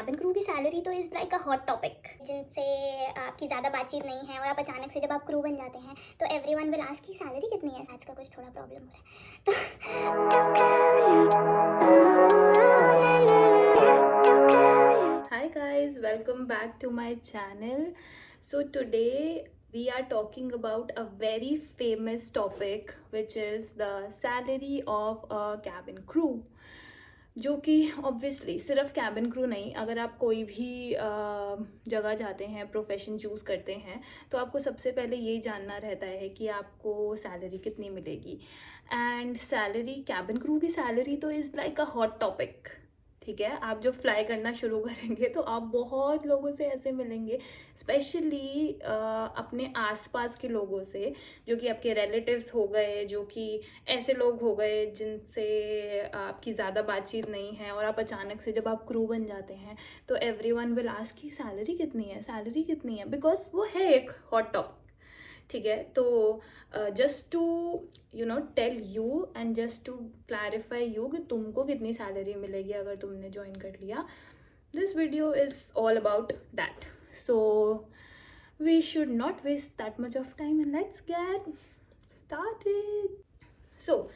Cabin crew की salary तो is like a hot topic, जिनसे आपकी ज़्यादा बातचीत नहीं है और आप अचानक से जब आप क्रू बन जाते हैं तो एवरीवन विल आस्क की सैलरी कितनी है। आज का कुछ थोड़ा प्रॉब्लम हो रहा है Hi guys, welcome back to my channel. So today we are talking about a very famous topic which is the salary of a cabin crew. जो कि ऑब्वियसली सिर्फ कैबिन क्रू नहीं, अगर आप कोई भी जगह जाते हैं, प्रोफेशन चूज़ करते हैं, तो आपको सबसे पहले यही जानना रहता है कि आपको सैलरी कितनी मिलेगी। एंड सैलरी, कैबिन क्रू की सैलरी तो is like a hot topic. ठीक है, आप जब फ्लाई करना शुरू करेंगे तो आप बहुत लोगों से ऐसे मिलेंगे, स्पेशली अपने आसपास के लोगों से, जो कि आपके रिलेटिव्स हो गए, जो कि ऐसे लोग हो गए जिनसे आपकी ज़्यादा बातचीत नहीं है, और आप अचानक से जब आप क्रू बन जाते हैं तो एवरीवन विल आस्क की सैलरी कितनी है, सैलरी कितनी है, बिकॉज वो है एक हॉट टॉपिक। ठीक है, तो just to tell you and just to clarify you कि तुमको कितनी सैलरी मिलेगी अगर तुमने ज्वाइन कर लिया, this video is all about that. So we should not waste that much of time and let's get started. So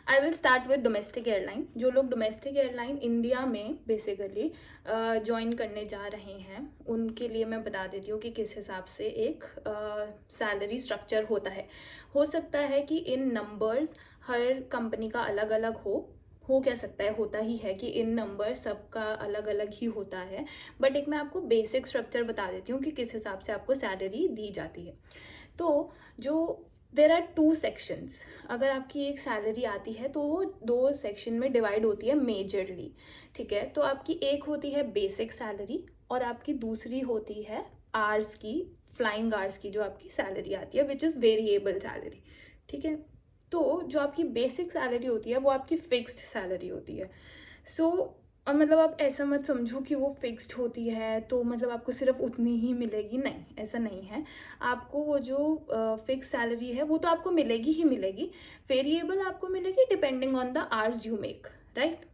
I will start with domestic airline. जो लोग डोमेस्टिक एयरलाइन इंडिया में basically join करने जा रहे हैं, उनके लिए मैं बता देती हूँ कि किस हिसाब से एक सैलरी स्ट्रक्चर होता है. हो सकता है कि इन नंबर्स हर कंपनी का अलग अलग हो क्या सकता है, होता ही है कि इन नंबर सबका अलग अलग ही होता है, बट एक मैं आपको बेसिक स्ट्रक्चर बता देती हूँ कि किस हिसाब से आपको सैलरी दी जाती है. तो जो देर आर 2 सेक्शंस. अगर आपकी एक सैलरी आती है तो वो 2 सेक्शन में डिवाइड होती है मेजरली. ठीक है, तो आपकी एक होती है बेसिक सैलरी और आपकी दूसरी होती है आवर्स की, फ्लाइंग आवर्स की जो आपकी सैलरी आती है, विच इज़ वेरिएबल सैलरी. ठीक है, तो जो आपकी बेसिक सैलरी होती है वो आपकी फिक्स्ड सैलरी होती है. सो और मतलब आप ऐसा मत समझो कि वो फिक्स्ड होती है तो मतलब आपको सिर्फ उतनी ही मिलेगी, नहीं, ऐसा नहीं है. आपको वो जो फिक्स सैलरी है वो तो आपको मिलेगी ही मिलेगी, वेरिएबल आपको मिलेगी depending on the hours you make, right.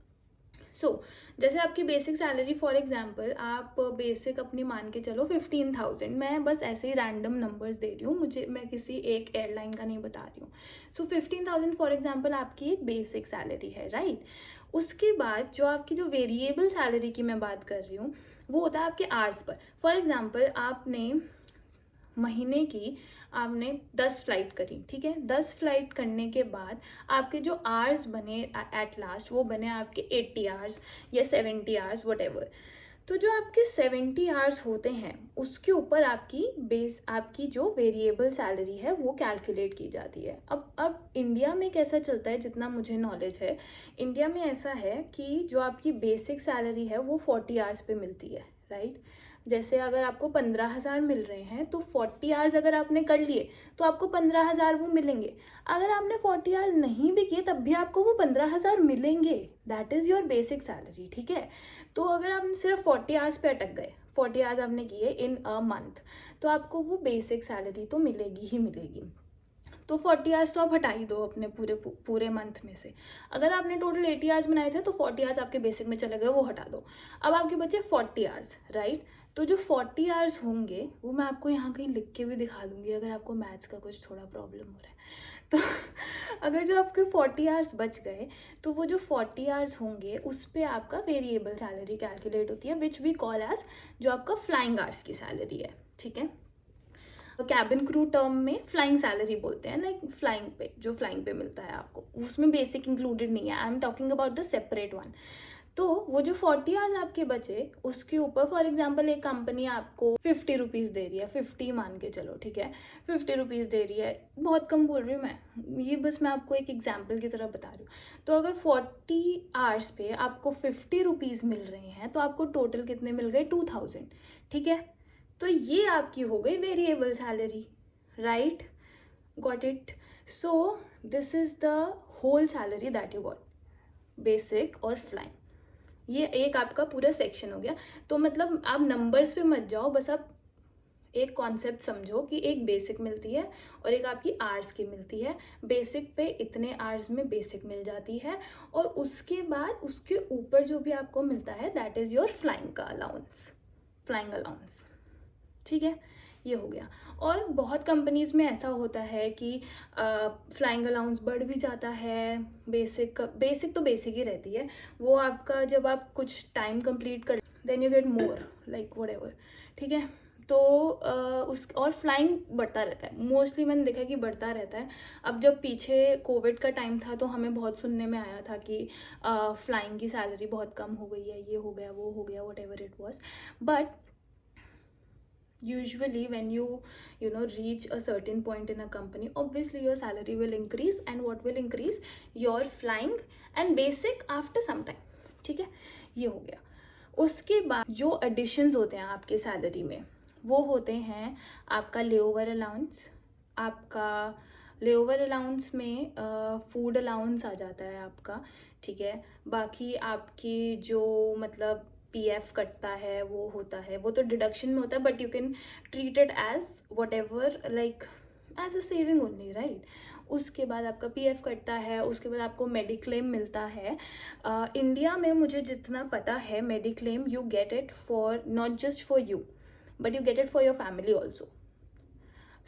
So जैसे आपकी बेसिक सैलरी, फॉर एग्जांपल आप बेसिक अपनी मान के चलो 15,000, मैं बस ऐसे ही रैंडम नंबर्स दे रही हूँ, मैं किसी एक एयरलाइन का नहीं बता रही हूँ. सो 15,000 फॉर एग्जांपल आपकी एक बेसिक सैलरी है, राइट. उसके बाद जो आपकी जो वेरिएबल सैलरी की मैं बात कर रही हूँ वो होता है आपके आवर्स पर. फॉर एग्जांपल आपने महीने की आपने 10 फ्लाइट करी, ठीक है, 10 फ्लाइट करने के बाद आपके जो आवर्स बने एट लास्ट, वो बने आपके 80 आवर्स या 70 आवर्स, वट. तो जो आपके 70 आवर्स होते हैं उसके ऊपर आपकी जो वेरिएबल सैलरी है वो कैलकुलेट की जाती है. अब इंडिया में कैसा चलता है, जितना मुझे नॉलेज है, इंडिया में ऐसा है कि जो आपकी बेसिक सैलरी है वो 40 आवर्स पे मिलती है, राइट. जैसे अगर आपको 15,000 मिल रहे हैं तो 40 आवर्स अगर आपने कर लिए तो आपको 15,000 वो मिलेंगे. अगर आपने 40 आवर्स नहीं भी किए तब भी आपको वो 15,000 मिलेंगे. That is your basic salary. ठीक है, तो अगर आप सिर्फ 40 आवर्स पे अटक गए, 40 आवर्स आपने किए इन अ मंथ, तो आपको वो बेसिक सैलरी तो मिलेगी ही मिलेगी. तो 40 आवर्स तो आप हटा ही दो अपने पूरे मंथ में से. अगर आपने टोटल 80 आवर्स बनाए थे तो 40 आवर्स आपके बेसिक में चले गए, वो हटा दो. अब आपके बचे 40 आवर्स, राइट. तो जो 40 आवर्स होंगे वो मैं आपको यहाँ कहीं लिख के भी दिखा दूंगी अगर आपको मैथ्स का कुछ थोड़ा प्रॉब्लम हो रहा है तो अगर जो आपके 40 आवर्स बच गए तो वो जो 40 आवर्स होंगे उस पर आपका वेरिएबल सैलरी कैलकुलेट होती है, विच वी कॉल एज जो आपका फ्लाइंग आवर्स की सैलरी है. ठीक है, कैबिन क्रू टर्म में फ्लाइंग सैलरी बोलते हैं, लाइक फ्लाइंग पे मिलता है आपको, उसमें बेसिक इंक्लूडेड नहीं है. I am talking about the separate one. तो वो जो 40 आवर्स आपके बचे उसके ऊपर फॉर एग्जांपल एक कंपनी आपको 50 रुपीज़ दे रही है, 50 मान के चलो, ठीक है, 50 रुपीज़ दे रही है, बहुत कम बोल रही हूँ मैं, ये बस मैं आपको एक एग्जांपल की तरह बता रही हूँ. तो अगर 40 आवर्स पे आपको 50 रुपीज़ मिल रहे हैं तो आपको टोटल कितने मिल गए, 2,000. ठीक है, तो ये आपकी हो गई variable salary, right. Got it. So this is the whole salary that you got, basic और फ्लाइंग. ये एक आपका पूरा सेक्शन हो गया. तो मतलब आप नंबर्स पे मत जाओ, बस आप एक कॉन्सेप्ट समझो कि एक बेसिक मिलती है और एक आपकी आर्ट्स की मिलती है। बेसिक पे इतने आर्ट्स में बेसिक मिल जाती है, और उसके बाद उसके ऊपर जो भी आपको मिलता है दैट इज़ योर फ्लाइंग का अलाउंस, फ्लाइंग अलाउंस। ठीक है, ये हो गया। और बहुत कंपनीज़ में ऐसा होता है कि फ्लाइंग अलाउंस बढ़ भी जाता है। बेसिक तो बेसिक ही रहती है, वो आपका जब आप कुछ टाइम कंप्लीट कर then you get more like whatever. ठीक है, तो उस और फ्लाइंग बढ़ता रहता है, मोस्टली मैंने देखा कि बढ़ता रहता है। अब जब पीछे कोविड का टाइम था तो हमें बहुत सुनने में आया था कि फ्लाइंग की सैलरी बहुत कम हो गई है, ये हो गया, वो हो गया, whatever it was. But usually when you know reach a certain point in a company, obviously your salary will increase, and what will increase your flying and basic after some time। ठीक है, ये हो गया। उसके बाद जो editions होते हैं आपके सैलरी में वो होते हैं आपका लेओवर अलाउंस। आपका लेओवर अलाउंस में फूड अलाउंस आ जाता है आपका। ठीक है, बाकी आपकी जो मतलब पीएफ कटता है वो होता है, वो तो डिडक्शन में होता है, but you can treat it as whatever like as a saving only, right. उसके बाद आपका पीएफ कटता है, उसके बाद आपको मेडिक्लेम मिलता है। इंडिया में मुझे जितना पता है mediclaim you get it for not just for you but you get it for your family also.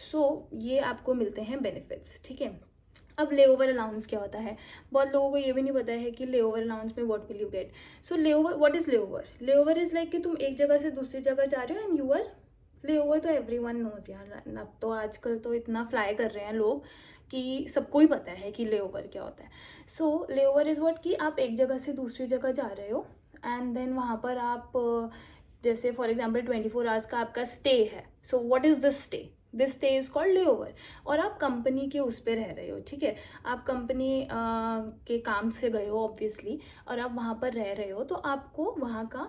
So ये आपको मिलते हैं बेनिफिट्स। ठीक है, अब लेओवर अलाउंस क्या होता है, बहुत लोगों को ये भी नहीं पता है कि लेओवर अलाउंस में what will you get. So layover, what is layover? Layover is like कि तुम एक जगह से दूसरी जगह जा रहे हो एंड यू आर लेओवर। तो एवरीवन नोज यार, अब तो आजकल तो इतना फ्लाई कर रहे हैं लोग कि सबको ही पता है कि लेओवर क्या होता है। सो लेओवर इज़ व्हाट कि आप एक जगह से दूसरी जगह जा रहे हो एंड देन वहाँ पर आप जैसे फॉर एग्जाम्पल 24 आवर्स का आपका स्टे है। So what is this stay? This stay is called layover. और आप कंपनी के उस पर रह रहे हो। ठीक है, आप कंपनी के काम से गए हो ऑब्वियसली, और आप वहाँ पर रह रहे हो, तो आपको वहाँ का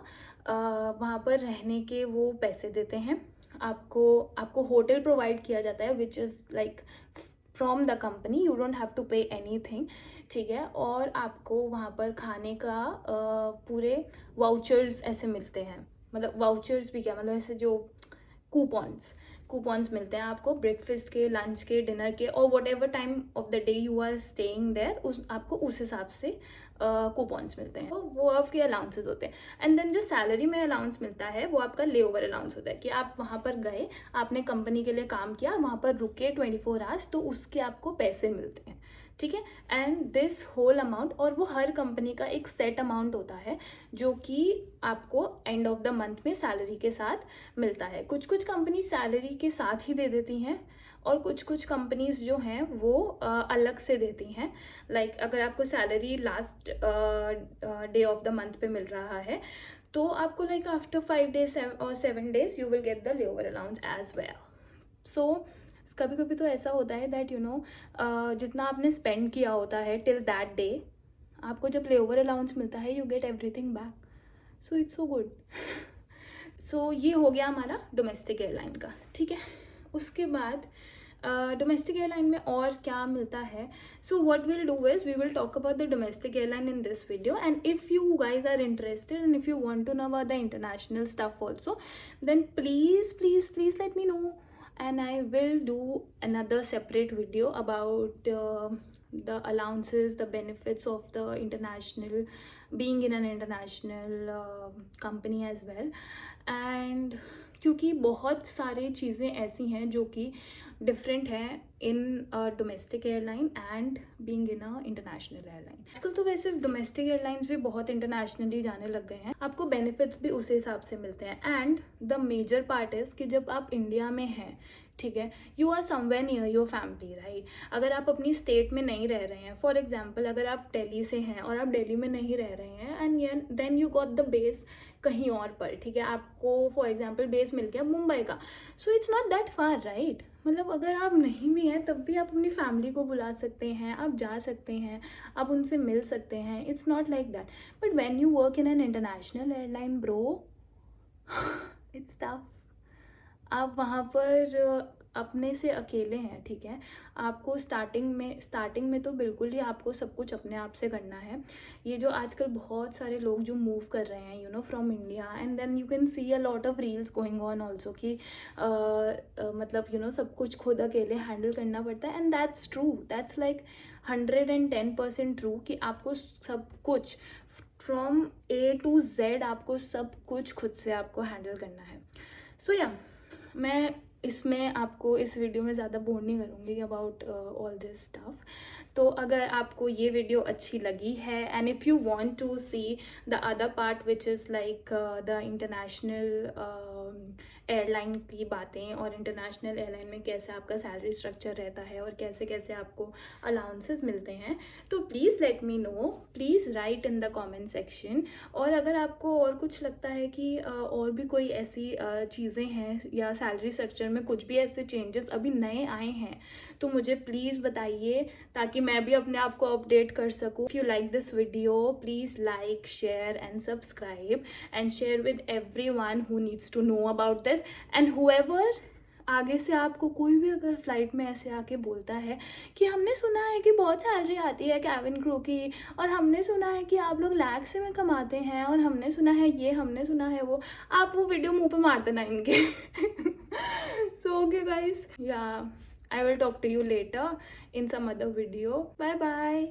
वहाँ पर रहने के वो पैसे देते हैं। आपको होटल प्रोवाइड किया जाता है which is like from the company, you don't have to pay anything. ठीक है, और आपको वहाँ पर खाने का पूरे वाउचर्स ऐसे मिलते हैं, मतलब वाउचर्स भी क्या, मतलब ऐसे जो कूपन्स मिलते हैं आपको ब्रेकफास्ट के, लंच के, डिनर के, और whatever time of the day you are staying there आपको उस हिसाब से कूपन्स मिलते हैं। तो वो आपके अलाउंसेस होते हैं। एंड देन जो सैलरी में अलाउंस मिलता है वो आपका लेओवर अलाउंस होता है कि आप वहाँ पर गए, आपने कंपनी के लिए काम किया, वहाँ पर रुके 24 आवर्स, तो उसके आपको पैसे मिलते हैं। ठीक है, एंड दिस होल अमाउंट, और वो हर कंपनी का एक सेट अमाउंट होता है जो कि आपको एंड ऑफ द मंथ में सैलरी के साथ मिलता है। कुछ कंपनी सैलरी के साथ ही दे देती हैं, और कुछ कंपनीज जो हैं वो अलग से देती हैं। लाइक अगर आपको salary last day of the month पे मिल रहा है तो आपको लाइक आफ्टर 5 days और 7 days you will get the layover allowance as well. So कभी कभी तो ऐसा होता है दैट यू नो जितना आपने स्पेंड किया होता है टिल दैट डे, आपको जब लेओवर अलाउंस मिलता है you get everything back. So it's so good. So ये हो गया हमारा डोमेस्टिक एयरलाइन का। ठीक है, उसके बाद डोमेस्टिक एयरलाइन में और क्या मिलता है। So what will do is we will talk about the domestic airline in this video, and if you guys are interested and if you want to know about the international stuff also, then please let me know, and I will do another separate video about the allowances, the benefits of the international, being in an international company as well। and क्योंकि बहुत सारी चीज़ें ऐसी हैं जो कि different हैं in domestic airline and being in a international airline. आजकल तो वैसे डोमेस्टिक एयरलाइंस भी बहुत इंटरनेशनली जाने लग गए हैं, आपको बेनिफिट्स भी उस हिसाब से मिलते हैं। And the major part is कि जब आप इंडिया में हैं, ठीक है, you are somewhere near your family, right. अगर आप अपनी स्टेट में नहीं रह रहे हैं, फॉर एग्जाम्पल अगर आप दिल्ली से हैं और आप दिल्ली में नहीं रह रहे हैं and then you got the base कहीं और पर, ठीक है, आपको फॉर एग्जाम्पल बेस मिल गया मुंबई का, so it's not that far, right. मतलब अगर आप नहीं भी हैं तब भी आप अपनी फैमिली को बुला सकते हैं, आप जा सकते हैं, आप उनसे मिल सकते हैं, it's not like that. But when you work in an international airline bro, it's tough. आप वहाँ पर अपने से अकेले हैं, ठीक है। आपको स्टार्टिंग में तो बिल्कुल ही आपको सब कुछ अपने आप से करना है। ये जो आजकल बहुत सारे लोग जो मूव कर रहे हैं you know from India, and then you can see a lot of reels going on also कि मतलब यू नो सब कुछ खुद अकेले हैंडल करना पड़ता है, and that's true, that's like 110% true कि आपको सब कुछ फ्रॉम A to Z आपको सब कुछ खुद से आपको हैंडल करना है। सो या मैं इसमें आपको इस वीडियो में ज़्यादा बोर नहीं करूँगी अबाउट ऑल दिस स्टफ। तो अगर आपको ये वीडियो अच्छी लगी है, and if you want to see the other part which is like the international airline की बातें, और इंटरनेशनल एयरलाइन में कैसे आपका सैलरी स्ट्रक्चर रहता है और कैसे कैसे आपको अलाउंसेस मिलते हैं, तो please let me no, please write in the comment section. और अगर आपको और कुछ लगता है कि और भी कोई ऐसी चीज़ें हैं या सैलरी स्ट्रक्चर में कुछ भी ऐसे चेंजेस अभी नए आए हैं, तो मुझे प्लीज़ बताइए ताकि मैं भी अपने आप को अपडेट कर सकूँ। If you like this video, please like, share and subscribe, and share with everyone who needs to know about this. And whoever आगे से आपको कोई भी अगर फ्लाइट में ऐसे आके बोलता है कि हमने सुना है कि बहुत सैलरी आती है कैबिन क्रू की, और हमने सुना है कि आप लोग लैक्स में कमाते हैं, और हमने सुना है ये, हमने सुना है वो, आप वो वीडियो मुंह पे मार देना इनके। सो ओके गाइस, या I will talk to you later in some other video. Bye bye.